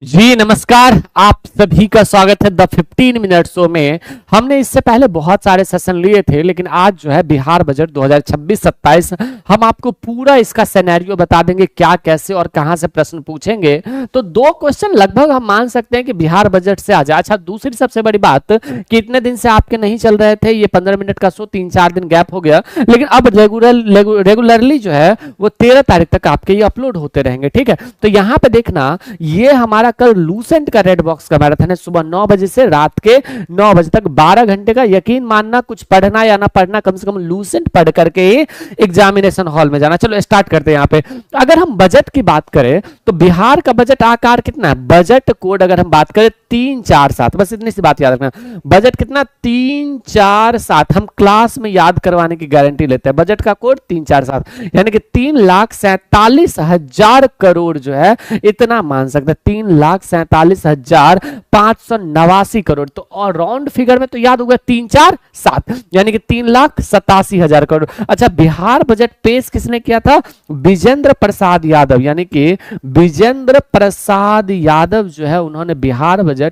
जी नमस्कार, आप सभी का स्वागत है द 15 मिनट शो में। हमने इससे पहले बहुत सारे सेशन लिए थे, लेकिन आज जो है बिहार बजट 2026-27 हम आपको पूरा इसका सिनेरियो बता देंगे, क्या कैसे और कहां से प्रश्न पूछेंगे। तो दो क्वेश्चन लगभग हम मान सकते हैं कि बिहार बजट से आ जाए। अच्छा, दूसरी सबसे बड़ी बात कि इतने दिन से आपके नहीं चल रहे थे ये 15 मिनट का शो, 3-4 दिन गैप हो गया, लेकिन अब रेगुलरली जो है वो 13 तारीख तक आपके ये अपलोड होते रहेंगे। ठीक है, तो यहाँ पे देखना, ये हमारा कल लूसेंट का रेड बॉक्स का मैराथन है, सुबह 9 बजे से रात के 9 बजे तक 12 घंटे का। यकीन मानना, कुछ पढ़ना या ना पढ़ना, कम से कम लूसेंट पढ़ करके ही एग्जामिनेशन हॉल में जाना। चलो स्टार्ट करते हैं। यहाँ पे अगर हम बजट की बात करें तो बिहार का बजट आकार कितना है, बजट कोड अगर हम बात करें 347, बस इतनी सी बात याद रखना। बजट कितना, 347। हम क्लास में याद करवाने की गारंटी लेते हैं। बजट का कोड 347, यानी कि 3,47,000 करोड़ जो है, इतना मान सकते हैं, 3,47,589 करोड़। तो और राउंड फिगर में तो याद होगा 347, यानी कि 3,87,000 करोड़। अच्छा, बिहार बजट पेश किसने किया था, विजेंद्र प्रसाद यादव, यानी कि विजेंद्र प्रसाद यादव जो है, उन्होंने बिहार बजट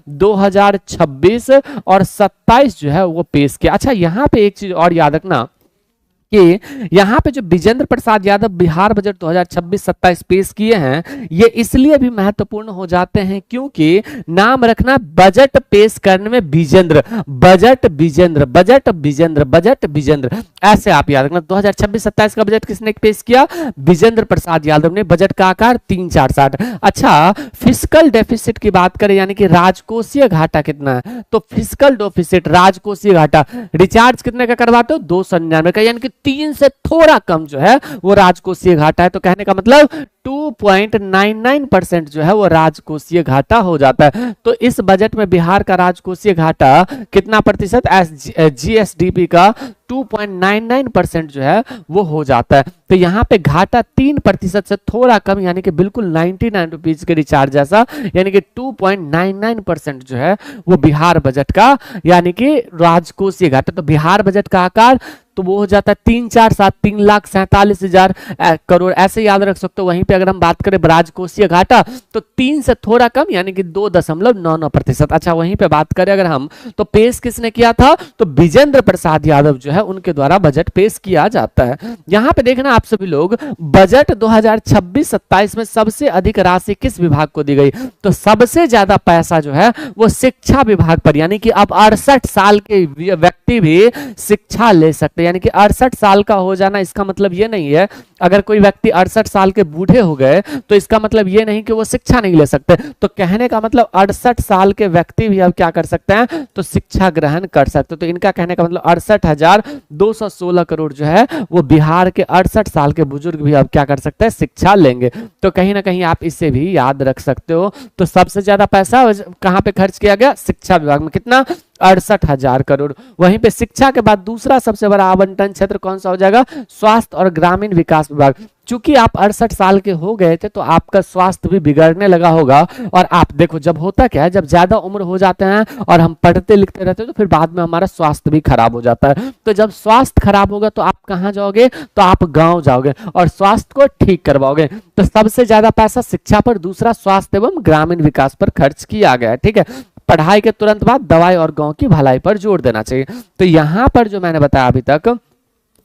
2026 और 27 जो है वो पेश किया। अच्छा, यहां पे एक चीज और याद रखना कि यहां पे जो विजेंद्र प्रसाद यादव बिहार बजट 2026-27 पेश किए हैं, ये इसलिए भी महत्वपूर्ण हो जाते हैं क्योंकि नाम रखना, बजट पेश करने में Vijendra, budget Vijendra, budget Vijendra, budget Vijendra, ऐसे आप याद रखना। 2026-27 का बजट किसने पेश किया, विजेंद्र प्रसाद यादव ने। बजट का आकार 347। अच्छा, फिस्कल डेफिसिट की बात करें, यानी कि राजकोषीय घाटा कितना है, तो फिस्कल डेफिसिट, राजकोषीय घाटा, रिचार्ज कितने का करवाते हो, 299 का, यानी कि 3 से थोड़ा कम जो है वो राजकोषीय घाटा है। तो कहने का मतलब 2.99% जो है वो राजकोषीय घाटा हो जाता है। तो इस बजट में बिहार का राजकोषीय घाटा कितना प्रतिशत, जीएसडीपी का 2.99% जो है वो हो जाता है। तो यहाँ पे घाटा 3% से थोड़ा कम, यानी कि बिल्कुल 99 रुपीज के रिचार्ज जैसा, यानी कि 2.99% जो है वो बिहार बजट का, यानी कि राजकोषीय घाटा। तो बिहार बजट का आकार तो वो हो जाता है 347, 3,47,000 करोड़, ऐसे याद रख सकते हो। वहीं पे अगर हम बात करें राजकोषीय घाटा तो 3 से थोड़ा कम, यानी कि 2.99%। अच्छा, वहीं पे बात करें अगर हम, तो पेश किसने किया था, तो विजेंद्र प्रसाद यादव जो है उनके द्वारा बजट पेश किया जाता है। यहां पे देखना आप सभी लोग, बजट 2026-27 में सबसे अधिक राशि किस विभाग को दी गई, तो सबसे ज्यादा पैसा जो है वो शिक्षा विभाग पर, यानी कि अब 68 साल के व्यक्ति भी शिक्षा ले सकते, यानी कि 68 साल का हो जाना इसका मतलब ये नहीं है, अगर कोई व्यक्ति 68 साल के बूढ़े हो गए तो इसका मतलब ये नहीं कि वो शिक्षा नहीं ले सकते। तो कहने का मतलब 68 साल के व्यक्ति भी अब क्या कर सकते हैं, तो शिक्षा ग्रहण कर सकते। तो इनका कहने का मतलब 68,216 करोड़ जो है वो बिहार के 68 साल के बुजुर्ग भी अब क्या कर सकते हैं, शिक्षा लेंगे। तो कहीं ना कहीं आप इसे भी याद रख सकते हो। तो सबसे ज्यादा पैसा कहां पे खर्च किया गया, शिक्षा विभाग में, कितना, 68,000 करोड़। वहीं पे शिक्षा के बाद दूसरा सबसे बड़ा आवंटन क्षेत्र कौन सा हो जाएगा, स्वास्थ्य और ग्रामीण विकास विभाग। चूंकि आप 68 साल के हो गए थे तो आपका स्वास्थ्य भी बिगड़ने लगा होगा। और आप देखो, जब होता क्या है, जब ज्यादा उम्र हो जाते हैं और हम पढ़ते लिखते रहते हैं तो फिर बाद में हमारा स्वास्थ्य भी खराब हो जाता है। तो जब स्वास्थ्य खराब होगा तो आप कहाँ जाओगे, तो आप गांव जाओगे और स्वास्थ्य को ठीक करवाओगे। तो सबसे ज्यादा पैसा शिक्षा पर, दूसरा स्वास्थ्य एवं ग्रामीण विकास पर खर्च किया गया है। ठीक है, पढ़ाई के तुरंत बाद दवाई और गांव की भलाई पर जोर देना चाहिए। तो यहां पर जो मैंने बताया अभी तक,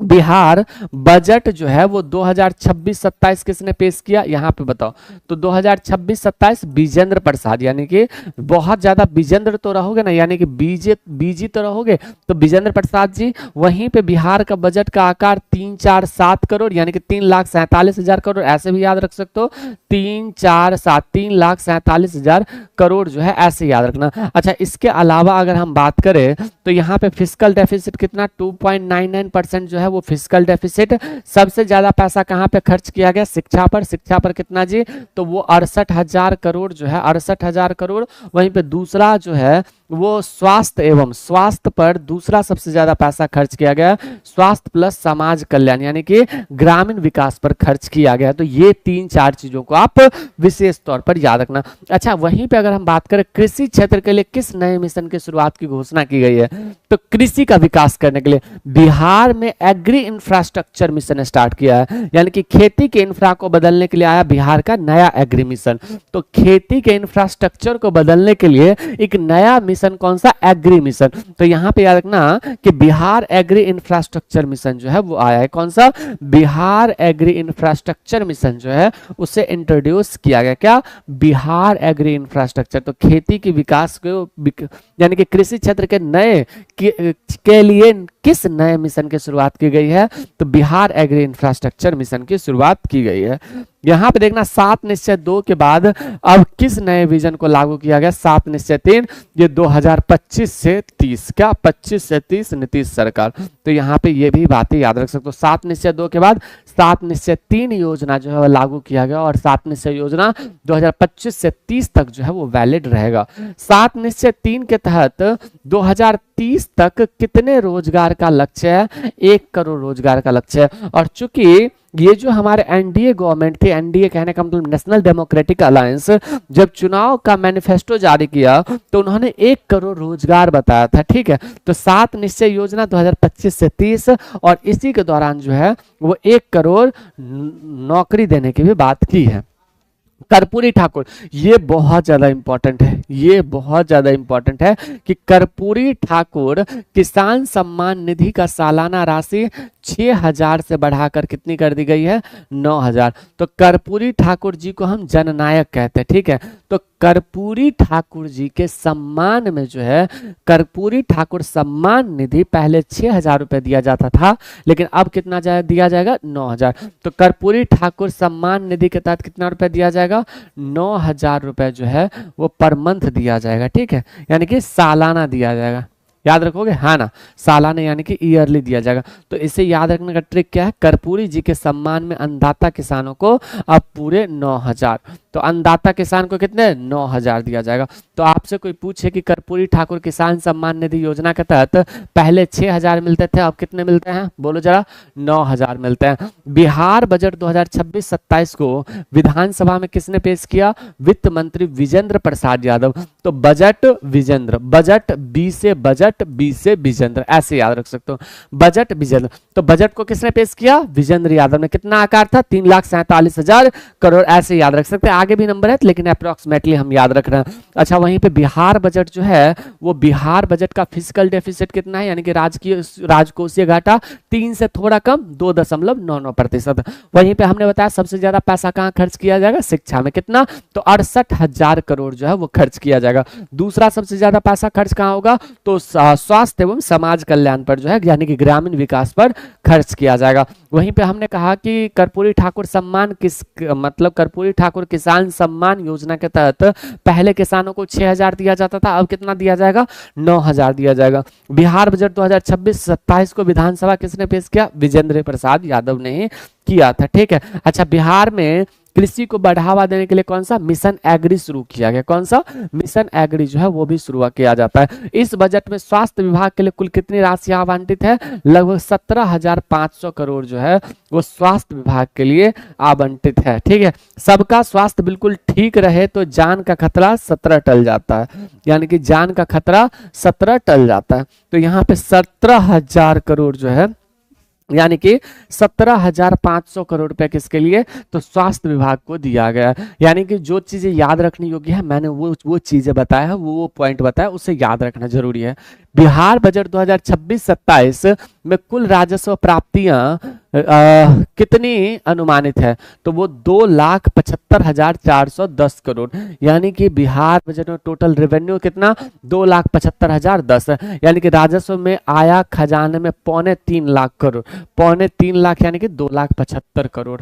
बिहार बजट जो है वो 2026-27 किसने पेश किया, यहां पे बताओ, तो 2026-27 विजेंद्र प्रसाद, यानी कि बहुत ज्यादा विजेंद्र तो रहोगे ना, यानी कि बीजी तो रहोगे, तो विजेंद्र प्रसाद जी। वहीं पे बिहार का बजट का आकार 347 करोड़, यानी कि 3,47,000 करोड़, ऐसे भी याद रख सकते हो, 347, 3,47,000 करोड़ जो है, ऐसे याद रखना। अच्छा, इसके अलावा अगर हम बात करें तो यहाँ पे फिस्कल डेफिसिट कितना, 2.99% जो है वो फिस्कल डेफिसिट। सबसे ज्यादा पैसा कहां पे खर्च किया गया, शिक्षा पर। शिक्षा पर कितना जी, तो वो 68,000 करोड़ जो है, 68,000 करोड़। वहीं पे दूसरा जो है वो स्वास्थ्य पर दूसरा सबसे ज्यादा पैसा खर्च किया गया, स्वास्थ्य प्लस समाज कल्याण यानी कि ग्रामीण विकास पर खर्च किया गया। तो ये 3-4 चीजों को आप विशेष तौर पर याद रखना। अच्छा, वहीं पे अगर हम बात करें कृषि क्षेत्र के लिए किस नए मिशन की शुरुआत की घोषणा की गई है, तो कृषि का विकास करने के लिए बिहार में एग्री इंफ्रास्ट्रक्चर मिशन स्टार्ट किया है, यानी कि खेती के इंफ्रा को बदलने के लिए आया बिहार का नया एग्री मिशन। तो खेती के इंफ्रास्ट्रक्चर को बदलने के लिए एक नया मिशन, कौन सा, एग्री मिशन। तो यहाँ पे याद रखना कि बिहार एग्री इंफ्रास्ट्रक्चर मिशन जो है वो आया है, कौन सा, बिहार एग्री इंफ्रास्ट्रक्चर मिशन जो है उसे इंट्रोड्यूस किया गया, क्या, बिहार एग्री इंफ्रास्ट्रक्चर। तो खेती के विकास को यानी कि कृषि क्षेत्र के नए के लिए किस नए मिशन की शुरुआत की गई है, तो बिहार एग्री इंफ्रास्ट्रक्चर मिशन की शुरुआत की गई है। यहाँ पे देखना 7 निश्चय 2 के बाद अब किस नए विजन को लागू किया गया, 7 निश्चय 3, ये 2025 से 30, क्या 25 से 30 नीतीश सरकार। तो यहाँ पे ये भी बातें याद रख सकते हो। 7 निश्चय 2 के बाद 7 निश्चय 3 योजना जो है लागू किया गया और 7 निश्चय योजना 2025 से 30 तक जो है वो वैलिड रहेगा। 7 निश्चय 3 के तहत 2030 तक कितने रोजगार का लक्ष्य है, 1 करोड़ रोजगार का लक्ष्य है। और चूंकि ये जो हमारे एनडीए गवर्नमेंट थी, एनडीए कहने का मतलब नेशनल डेमोक्रेटिक अलायंस, जब चुनाव का मैनिफेस्टो जारी किया तो उन्होंने 1 करोड़ रोजगार बताया था, ठीक है। तो 7 निश्चय योजना 2025 से 30 और इसी के दौरान जो है वो 1 करोड़ नौकरी देने की भी बात की है। कर्पूरी ठाकुर, ये बहुत ज्यादा इंपॉर्टेंट है, ये बहुत ज्यादा इंपॉर्टेंट है कि कर्पूरी ठाकुर किसान सम्मान निधि का सालाना राशि 6,000 से बढ़ाकर कितनी कर दी गई है, 9,000। तो कर्पूरी ठाकुर जी को हम जननायक कहते हैं, ठीक है। तो कर्पूरी ठाकुर जी के सम्मान में जो है कर्पूरी ठाकुर सम्मान निधि पहले 6,000 रुपए दिया जाता था, लेकिन अब कितना दिया जाएगा, 9,000। तो कर्पूरी ठाकुर सम्मान निधि के तहत कितना रुपए दिया जाएगा, 9,000 रुपए जो है वो पर मंथ दिया जाएगा, ठीक है, यानी कि सालाना दिया जाएगा। याद रखोगे, हाँ ना, सालाना यानी कि ईयरली दिया जाएगा। तो इसे याद रखने का ट्रिक क्या है, कर्पूरी जी के सम्मान में अन्नदाता किसानों को अब पूरे 9,000, तो अन्नदाता किसान को कितने, 9,000 दिया जाएगा। तो आपसे कोई पूछे कि कर्पूरी ठाकुर किसान सम्मान निधि योजना के तहत पहले 6,000 मिलते थे, अब कितने मिलते हैं, बोलो जरा, 9,000 मिलते हैं। बिहार बजट 2026-27 को विधानसभा में किसने पेश किया, वित्त मंत्री विजेंद्र प्रसाद यादव। तो बजट विजेंद्र, बजट बी से बजट, बी से विजेंद्र, ऐसे याद रख सकते हो, बजट विजेंद्र। तो बजट को किसने पेश किया, विजेंद्र यादव ने। कितना आकार था, 3,47,000 करोड़, ऐसे याद रख सकते हैं। आगे भी नंबर है लेकिन अप्रोक्सीमेटली हम याद रख रहे हैं। अच्छा, वहीं पे बिहार बजट जो है वो बिहार बजट का फिजिकल डेफिसिट कितना है, यानी कि राजकोषीय घाटा 3 से थोड़ा कम, 2.99%। वहीं पे हमने बताया सबसे ज्यादा पैसा कहाँ खर्च किया जाएगा, शिक्षा में। कितना, तो 68,000 करोड़ जो है वो खर्च किया जाएगा। दूसरा सबसे ज्यादा पैसा खर्च कहाँ होगा, तो स्वास्थ्य एवं समाज कल्याण पर जो है, यानी कि ग्रामीण विकास पर खर्च किया जाएगा। वहीं पे हमने कहा कि कर्पूरी ठाकुर सम्मान मतलब कर्पूरी ठाकुर किसान सम्मान योजना के तहत पहले किसानों को 6,000 दिया जाता था, अब कितना दिया जाएगा, 9,000 दिया जाएगा। बिहार बजट 2026-27 को विधानसभा किसने पेश किया, विजेंद्र प्रसाद यादव ने ही किया था, ठीक है। अच्छा, बिहार में कृषि को बढ़ावा देने के लिए कौन सा मिशन एग्री शुरू किया गया, कौन सा मिशन एग्री जो है वो भी शुरू किया जाता है। इस बजट में स्वास्थ्य विभाग के लिए कुल कितनी राशि आवंटित है, लगभग 17,500 करोड़ जो है वो स्वास्थ्य विभाग के लिए आवंटित है, ठीक है। सबका स्वास्थ्य बिल्कुल ठीक रहे तो जान का खतरा 17 टल जाता है, यानी कि जान का खतरा 17 टल जाता है। तो यहाँ पे 17,000 करोड़ जो है, यानी कि 17,500 करोड़ रुपए किसके लिए, तो स्वास्थ्य विभाग को दिया गया। यानी कि जो चीजें याद रखनी योग्य है, मैंने वो चीजें बताया है, वो पॉइंट बताया, उसे याद रखना जरूरी है। बिहार बजट 2026-27 में कुल राजस्व प्राप्तियां कितनी अनुमानित है, तो वो 2,75,410 करोड़, यानी कि बिहार बजट में टोटल रेवेन्यू कितना, 2,75,010, यानी कि राजस्व में आया खजाने में 2.25 लाख करोड़, 2.25 लाख यानी कि 2,75,000 करोड़,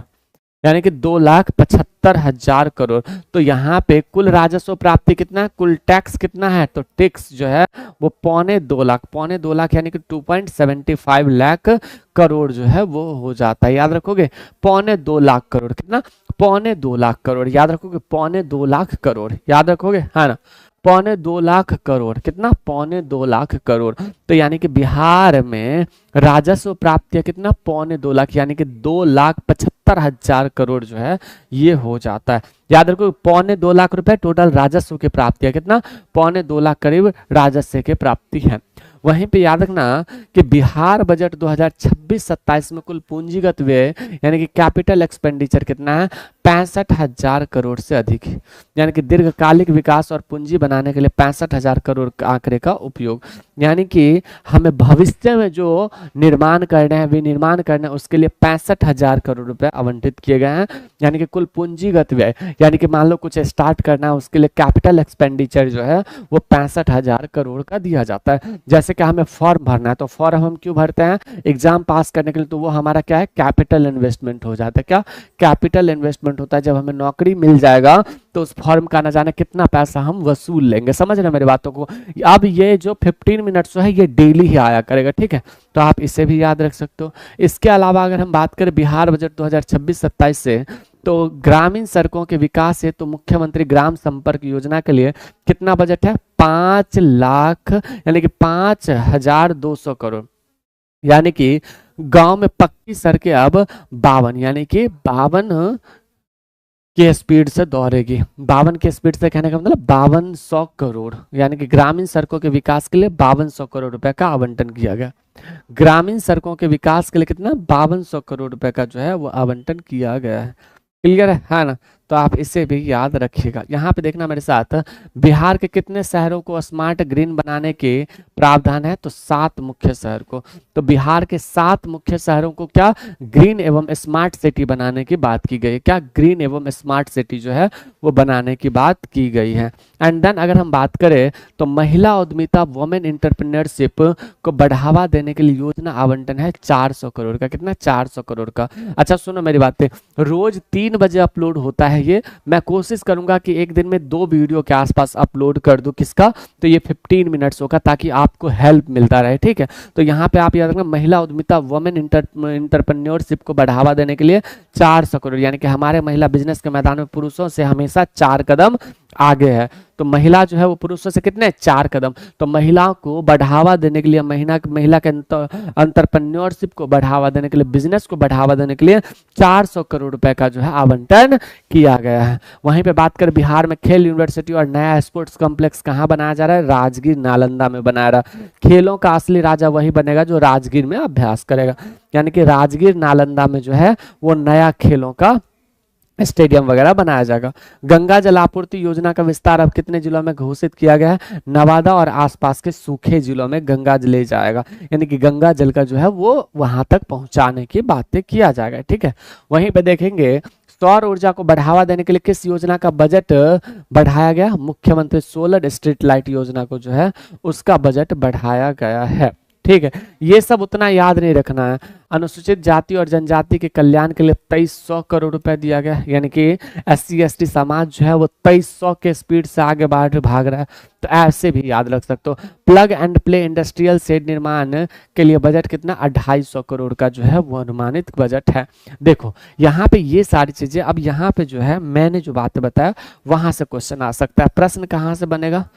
यानी कि 2,75,000 करोड़। तो यहाँ पे कुल राजस्व प्राप्ति कितना, कुल टैक्स कितना है, तो टैक्स जो है वो 2.25 लाख, 2.25 लाख यानी कि 2.75 लाख करोड़ जो है वो हो जाता है। याद रखोगे, 2.25 लाख करोड़, कितना, 2.25 लाख करोड़, याद रखोगे 2.25 लाख करोड़, याद रखोगे, है ना, 2.25 लाख करोड़, कितना 2.25 लाख करोड़। तो यानी कि बिहार में राजस्व प्राप्ति है कितना 2.25 लाख, यानी कि 2,75,000 करोड़ जो है ये हो जाता है। याद रखो 2.25 लाख रुपए टोटल राजस्व की प्राप्ति है, कितना 2.25 लाख करीब राजस्व की प्राप्ति है। वहीं पे याद रखना कि बिहार बजट 2026-27 में कुल पूंजीगत व्यय यानी कि कैपिटल एक्सपेंडिचर कितना है 65,000 करोड़ से अधिक, यानी कि दीर्घकालिक विकास और पूंजी बनाने के लिए 65,000 करोड़ आंकड़े का उपयोग, यानी कि हमें भविष्य में जो निर्माण करना है विनिर्माण करना है उसके लिए 65,000 करोड़ रुपए आवंटित किए गए हैं। यानी कि कुल पूंजीगत व्यय यानी कि मान लो कुछ स्टार्ट करना है उसके लिए कैपिटल एक्सपेंडिचर जो है वो 65,000 करोड़ का दिया जाता है। जैसे कि हमें फॉर्म भरना है तो फॉर्म हम क्यों भरते हैं एग्जाम पास करने के लिए, तो वो हमारा क्या है कैपिटल इन्वेस्टमेंट हो जाता है। क्या कैपिटल इन्वेस्टमेंट होता है, जब हमें नौकरी मिल जाएगा तो उस फॉर्म का ना जाने कितना पैसा हम वसूल लेंगे। समझ रहे मेरी बातों को। अब ये जो 15 मिनट्स है ये डेली ही आया करेगा, ठीक है, तो आप इसे भी याद रख सकते हो। इसके अलावा अगर हम बात करें बिहार बजट 2026-27 से, तो ग्रामीण सड़कों के विकास है तो मुख्यमंत्री ग्राम संपर्क योजना के लिए कितना बजट है 5 लाख यानी कि 5,200 करोड़, यानी कि गांव में पक्की सड़कें अब 52 यानी कि 52 के स्पीड से दौड़ेगी। 52 के स्पीड से कहने का मतलब 5200 करोड़, यानी कि ग्रामीण सड़कों के विकास के लिए 5200 करोड़ रुपए का आवंटन किया गया। ग्रामीण सड़कों के विकास के लिए कितना 5200 करोड़ रुपए का जो है वो आवंटन किया गया है। क्लियर है ना, तो आप इसे भी याद रखिएगा। यहाँ पे देखना मेरे साथ, बिहार के कितने शहरों को स्मार्ट ग्रीन बनाने के प्रावधान है, तो 7 मुख्य शहर को। तो बिहार के 7 मुख्य शहरों को क्या ग्रीन एवं स्मार्ट सिटी बनाने की बात की गई है। क्या ग्रीन एवं स्मार्ट सिटी जो है वो बनाने की बात की गई है। एंड देन अगर हम बात करें तो महिला उद्यमिता वुमेन एंटरप्रेन्योरशिप को बढ़ावा देने के लिए योजना आवंटन है 400 करोड़ का, कितना 400 करोड़ का। अच्छा सुनो मेरी बातें, रोज 3 बजे अपलोड होता है ये, मैं कोशिश करूंगा कि एक दिन में 2 वीडियो के आसपास अपलोड कर दूं। किसका, तो ये 15 मिनट्स होगा ताकि आपको हेल्प मिलता रहे, ठीक है। तो यहाँ पे आप याद रखना महिला उद्यमिता वुमेन एंटरप्रेन्योरशिप को बढ़ावा देने के लिए 400 करोड़, यानी कि हमारे महिला बिजनेस के मैदान में पुरुषों से हमेशा 4 कदम आगे है। तो महिला जो है वो पुरुषों से कितने 4 कदम। तो महिलाओं को बढ़ावा देने के लिए महिला के एंटरप्रेन्योरशिप को बढ़ावा देने के लिए बिजनेस को बढ़ावा देने के लिए 400 करोड़ रुपए का जो है आवंटन किया गया है। वहीं पे बात करें बिहार में खेल यूनिवर्सिटी और नया स्पोर्ट्स कॉम्प्लेक्स कहाँ बनाया जा रहा है, राजगीर नालंदा में बनाया रहा है। खेलों का असली राजा वही बनेगा जो राजगीर में अभ्यास करेगा, यानी कि राजगीर नालंदा में जो है वो नया खेलों का स्टेडियम वगैरह बनाया जाएगा। गंगा जल आपूर्ति योजना का विस्तार अब कितने जिलों में घोषित किया गया है, नवादा और आसपास के सूखे जिलों में गंगा जल ले जाएगा, यानी कि गंगा जल का जो है वो वहां तक पहुंचाने की बातें किया जाएगा, ठीक है। वहीं पे देखेंगे सौर ऊर्जा को बढ़ावा देने के लिए किस योजना का बजट बढ़ाया गया, मुख्यमंत्री सोलर स्ट्रीट लाइट योजना को जो है उसका बजट बढ़ाया गया है, ठीक है। ये सब उतना याद नहीं रखना है। अनुसूचित जाति और जनजाति के कल्याण के लिए 2300 करोड़ रुपए दिया गया, यानी कि SC/ST समाज जो है वो 2300 के स्पीड से आगे भाग रहा है, तो ऐसे भी याद रख सकते हो। Plug and play industrial shed निर्माण के लिए बजट कितना 250 करोड़ का जो है वो अनुमानित बजट है। देखो यहाँ पे ये सारी चीजें, अब यहाँ पे जो है मैंने जो बातें बताया वहां से क्वेश्चन आ सकता है। प्रश्न कहाँ से बनेगा,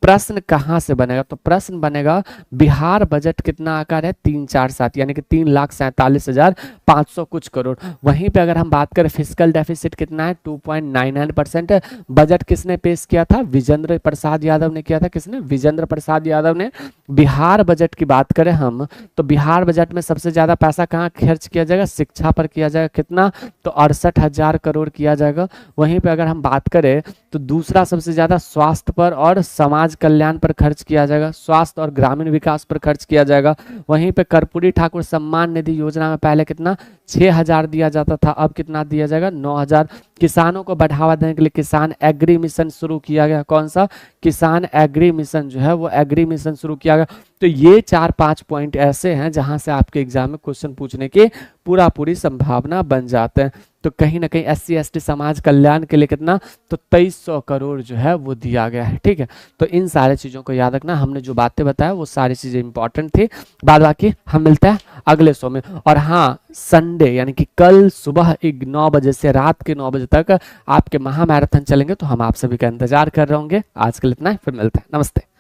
प्रश्न कहां से बनेगा, तो प्रश्न बनेगा बिहार बजट कितना आकार है 347 यानी कि 3,47,500 कुछ करोड़। वहीं पे अगर हम बात करें फिस्कल डेफिसिट कितना है 2.99%। बजट किसने पेश किया था, विजेंद्र प्रसाद यादव ने किया था। किसने, विजेंद्र प्रसाद यादव ने। बिहार बजट की बात करें हम तो बिहार बजट में सबसे ज्यादा पैसा कहाँ खर्च किया जाएगा, शिक्षा पर किया जाएगा, कितना, तो 68,000 करोड़ किया जाएगा। वहीं पे अगर हम बात करें तो दूसरा सबसे ज्यादा स्वास्थ्य पर और समाज कल्याण पर खर्च किया जाएगा, स्वास्थ्य और ग्रामीण विकास पर खर्च किया जाएगा। वहीं पे कर्पूरी ठाकुर सम्मान निधि योजना में पहले कितना 6,000 दिया जाता था, अब कितना दिया जाएगा 9,000। किसानों को बढ़ावा देने के लिए किसान एग्री मिशन शुरू किया गया, कौन सा, किसान एग्री मिशन जो है वो एग्री मिशन शुरू किया गया। तो ये 4-5 पॉइंट ऐसे हैं जहां से आपके एग्जाम में क्वेश्चन पूछने की पूरी संभावना बन जाते हैं। तो कहीं ना कहीं SC/ST समाज कल्याण के लिए कितना, तो 2300 करोड़ जो है वो दिया गया है, ठीक है। तो इन सारे चीजों को याद रखना, हमने जो बातें बताया वो सारी चीजें इंपॉर्टेंट थी, बाद बाकी हम मिलते हैं अगले शो में। और हाँ संडे यानी कि कल सुबह 9 बजे से रात के 9 बजे तक आपके महा मैराथन चलेंगे, तो हम आप सभी का इंतजार कर रहे होंगे। आज के लिए इतना ही, फिर मिलते हैं, नमस्ते।